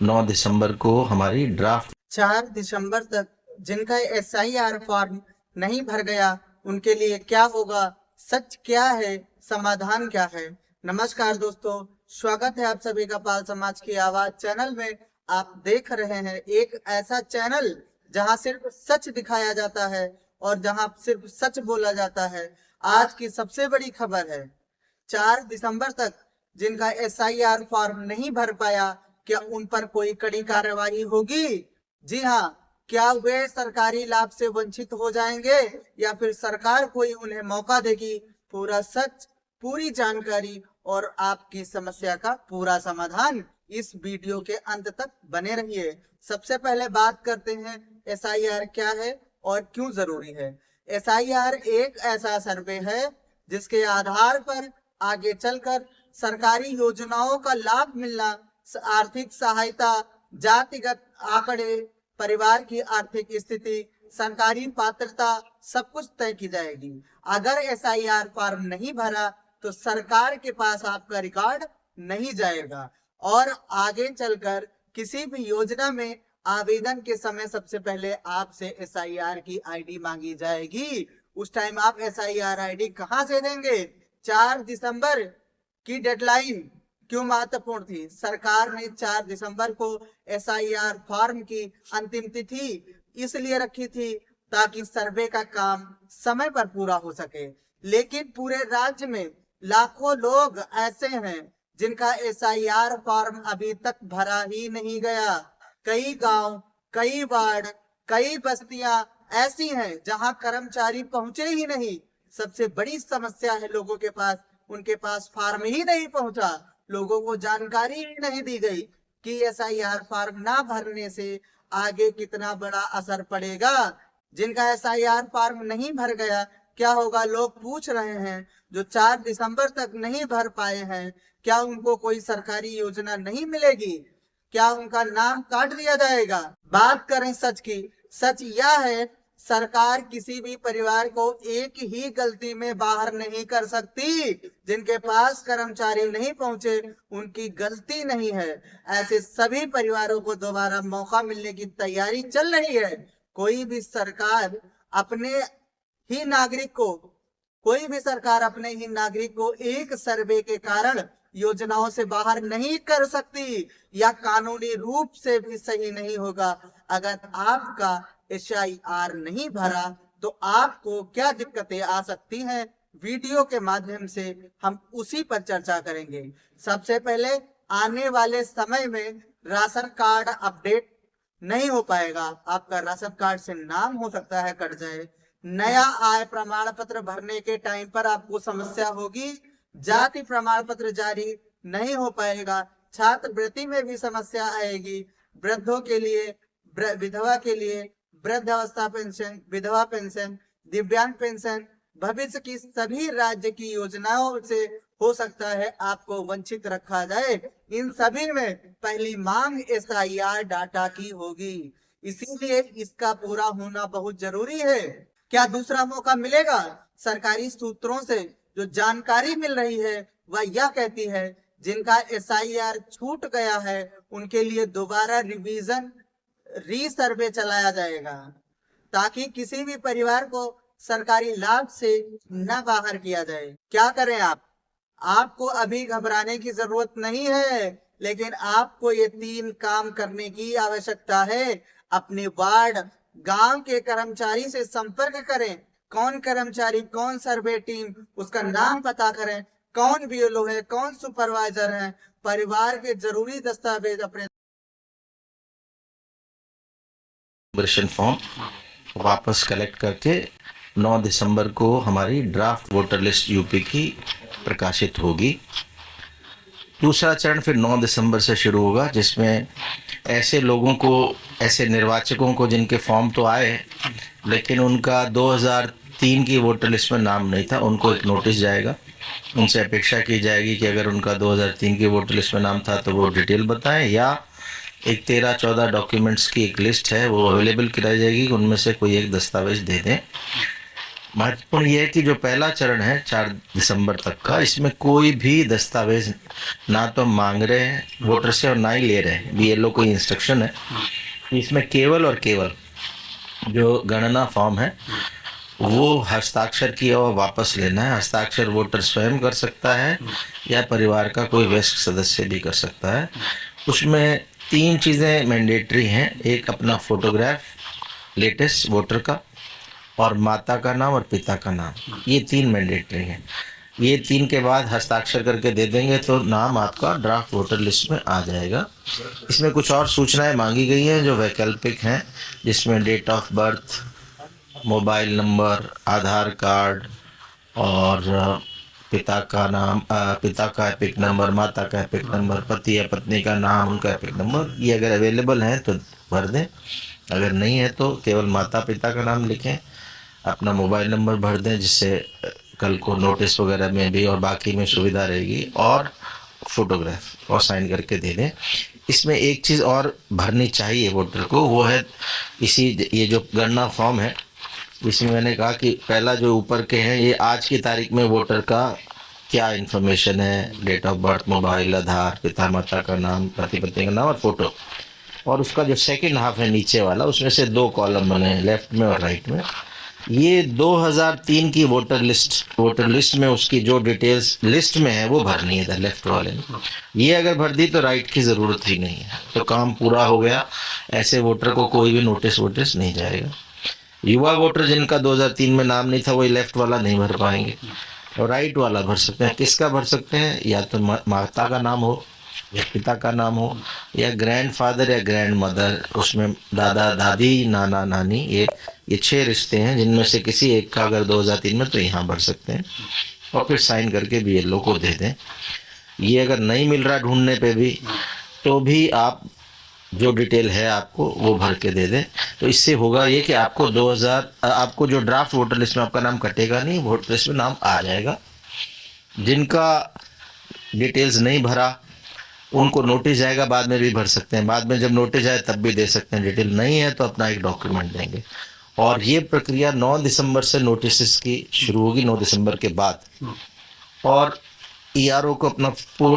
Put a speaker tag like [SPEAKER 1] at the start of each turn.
[SPEAKER 1] 9 दिसंबर को हमारी ड्राफ्ट
[SPEAKER 2] 4 दिसंबर तक जिनका SIR फॉर्म नहीं भर गया उनके लिए क्या होगा, सच क्या है, समाधान क्या है। नमस्कार दोस्तों, स्वागत है आप सभी का पाल समाज की आवाज चैनल में। आप देख रहे हैं एक ऐसा चैनल जहां सिर्फ सच दिखाया जाता है और जहां सिर्फ सच बोला जाता है। आज की सबसे बड़ी खबर है, 4 दिसंबर तक जिनका SIR फॉर्म नहीं भर पाया, क्या उन पर कोई कड़ी कार्रवाई होगी? जी हाँ। क्या वे सरकारी लाभ से वंचित हो जाएंगे या फिर सरकार कोई उन्हें मौका देगी? पूरा सच, पूरी जानकारी और आपकी समस्या का पूरा समाधान इस वीडियो के अंत तक बने रहिए। सबसे पहले बात करते हैं SIR क्या है और क्यों जरूरी है। SIR एक ऐसा सर्वे है जिसके आधार पर आगे चलकर सरकारी योजनाओं का लाभ मिलना, आर्थिक सहायता, जातिगत आंकड़े, परिवार की आर्थिक स्थिति, सरकारी पात्रता सब कुछ तय की जाएगी। अगर SIR फॉर्म नहीं भरा तो सरकार के पास आपका रिकॉर्ड नहीं जाएगा और आगे चलकर किसी भी योजना में आवेदन के समय सबसे पहले आपसे SIR की ID मांगी जाएगी। उस टाइम आप SIR ID कहां से देंगे? 4 दिसंबर की डेडलाइन क्यों महत्वपूर्ण थी? सरकार ने 4 दिसंबर को SIR फॉर्म की अंतिम तिथि इसलिए रखी थी ताकि सर्वे का काम समय पर पूरा हो सके। लेकिन पूरे राज्य में लाखों लोग ऐसे हैं जिनका SIR फॉर्म अभी तक भरा ही नहीं गया। कई गांव, कई वार्ड, कई बस्तियां ऐसी हैं जहां कर्मचारी पहुंचे ही नहीं। सबसे बड़ी समस्या है लोगों के पास, उनके पास फॉर्म ही नहीं पहुंचा। लोगों को जानकारी ही नहीं दी गई कि SIR फॉर्म ना भरने से आगे कितना बड़ा असर पड़ेगा। जिनका SIR फॉर्म नहीं भर गया क्या होगा? लोग पूछ रहे हैं जो 4 दिसंबर तक नहीं भर पाए हैं, क्या उनको कोई सरकारी योजना नहीं मिलेगी? क्या उनका नाम काट दिया जाएगा? बात करें सच की, सच यह है सरकार किसी भी परिवार को एक ही गलती में बाहर नहीं कर सकती। जिनके पास कर्मचारी नहीं पहुंचे उनकी गलती नहीं है। ऐसे सभी परिवारों को दोबारा मौका मिलने की तैयारी चल रही है। कोई भी सरकार अपने ही नागरिक को कोई भी सरकार अपने ही नागरिक को एक सर्वे के कारण योजनाओं से बाहर नहीं कर सकती या कानूनी रूप से भी सही नहीं होगा। अगर आपका SIR नहीं भरा तो आपको क्या दिक्कतें आ सकती हैं, वीडियो के माध्यम से हम उसी पर चर्चा करेंगे। सबसे पहले, आने वाले समय में राशन कार्ड अपडेट नहीं हो पाएगा। आपका राशन कार्ड से नाम हो सकता है कट जाए। नया आय प्रमाण पत्र भरने के टाइम पर आपको समस्या होगी। जाति प्रमाण पत्र जारी नहीं हो पाएगा। छात्रवृत्ति में भी समस्या आएगी। वृद्धों के लिए, विधवा के लिए वृद्धावस्था पेंशन, विधवा पेंशन, दिव्यांग पेंशन, भविष्य की सभी राज्य की योजनाओं से हो सकता है आपको वंचित रखा जाए। इन सभी में पहली मांग SIR डाटा की होगी, इसीलिए इसका पूरा होना बहुत जरूरी है। क्या दूसरा मौका मिलेगा? सरकारी सूत्रों से जो जानकारी मिल रही है वह यह कहती है जिनका SIR छूट गया है उनके लिए दोबारा रिवीजन, रीसर्वे चलाया जाएगा ताकि किसी भी परिवार को सरकारी लाभ से न बाहर किया जाए। क्या करें आप? आपको अभी घबराने की जरूरत नहीं है, लेकिन आपको ये 3 काम करने की आवश्यकता है। अपने वार्ड, गांव के कर्मचारी से संपर्क करें। कौन कर्मचारी, कौन सर्वे टीम, उसका नाम पता करें। कौन BLO है, कौन सुपरवाइजर है। परिवार के जरूरी दस्तावेज अपने
[SPEAKER 1] फॉर्म वापस कलेक्ट करके 9 दिसंबर को हमारी ड्राफ्ट वोटर लिस्ट यूपी की प्रकाशित होगी। दूसरा चरण फिर 9 दिसंबर से शुरू होगा, जिसमें ऐसे लोगों को, ऐसे निर्वाचकों को जिनके फॉर्म तो आए लेकिन उनका 2003 की वोटर लिस्ट में नाम नहीं था, उनको एक नोटिस जाएगा। उनसे अपेक्षा की जाएगी कि अगर उनका 2003 की वोटर लिस्ट में नाम था तो वो डिटेल बताएं, या एक 13-14 डॉक्यूमेंट्स की एक लिस्ट है वो अवेलेबल कराई जाएगी, उनमें से कोई एक दस्तावेज दे दें। महत्वपूर्ण ये है कि जो पहला चरण है 4 दिसंबर तक का, इसमें कोई भी दस्तावेज ना तो मांग रहे हैं वोटर से और ना ही ले रहे हैं। बीएलओ को इंस्ट्रक्शन है, इसमें केवल और केवल जो गणना फॉर्म है वो हस्ताक्षर किया हुआ वापस लेना है। हस्ताक्षर वोटर स्वयं कर सकता है या परिवार का कोई वयस्क सदस्य भी कर सकता है। उसमें 3 चीज़ें मैंडेटरी हैं। एक अपना फोटोग्राफ लेटेस्ट वोटर का, और माता का नाम और पिता का नाम, ये 3 मैंडेटरी हैं। ये 3 के बाद हस्ताक्षर करके दे देंगे तो नाम आपका ड्राफ्ट वोटर लिस्ट में आ जाएगा। इसमें कुछ और सूचनाएं मांगी गई हैं जो वैकल्पिक हैं, जिसमें date of birth, mobile number, Aadhaar card और पिता का नाम, पिता का एपिक नंबर, माता का एपिक नंबर, पति या पत्नी का नाम, उनका एपिक नंबर, ये अगर अवेलेबल हैं तो भर दें। अगर नहीं है तो केवल माता पिता का नाम लिखें, अपना मोबाइल नंबर भर दें, जिससे कल को नोटिस वगैरह में भी और बाकी में सुविधा रहेगी, और फोटोग्राफ और साइन करके दे दें। इसमें एक चीज़ और भरनी चाहिए वोटर को, वो है ये जो गणना फॉर्म है, इसमें मैंने कहा कि पहला जो ऊपर के हैं ये आज की तारीख में वोटर का क्या इन्फॉर्मेशन है, डेट ऑफ बर्थ, मोबाइल, आधार, पिता माता का नाम, पति पत्नी का नाम और फोटो। और उसका जो सेकंड हाफ है नीचे वाला, उसमें से 2 कॉलम बने हैं, लेफ्ट में और राइट में। ये 2003 की वोटर लिस्ट में उसकी जो डिटेल्स लिस्ट में है वो भरनी है, लेफ्ट वाले में। ये अगर भर दी तो राइट की ज़रूरत ही नहीं है, तो काम पूरा हो गया। ऐसे वोटर को कोई भी नोटिस नहीं जाएगा। युवा वोटर जिनका 2003 में नाम नहीं था, वही लेफ्ट वाला नहीं भर पाएंगे, और राइट वाला भर सकते हैं। किसका भर सकते हैं? या तो माता का नाम हो, या पिता का नाम हो, या ग्रैंडफादर या ग्रैंड मदर, उसमें दादा दादी, नाना नानी, ये 6 रिश्ते हैं, जिनमें से किसी एक का अगर 2003 में, तो यहाँ भर सकते हैं, और फिर साइन करके बीएलओ को दे दें। ये अगर नहीं मिल रहा ढूंढने पे भी, तो भी आप जो डिटेल है आपको वो भर के दे दें। तो इससे होगा ये कि आपको आपको जो ड्राफ्ट वोटर लिस्ट में आपका नाम कटेगा नहीं, वोटर लिस्ट में नाम आ जाएगा। जिनका डिटेल्स नहीं भरा उनको नोटिस जाएगा, बाद में भी भर सकते हैं, बाद में जब नोटिस आए तब भी दे सकते हैं। डिटेल नहीं है तो अपना एक डॉक्यूमेंट देंगे। और ये प्रक्रिया 9 दिसंबर से नोटिस की शुरू होगी, 9 दिसंबर के बाद। और ईआरओ को अपना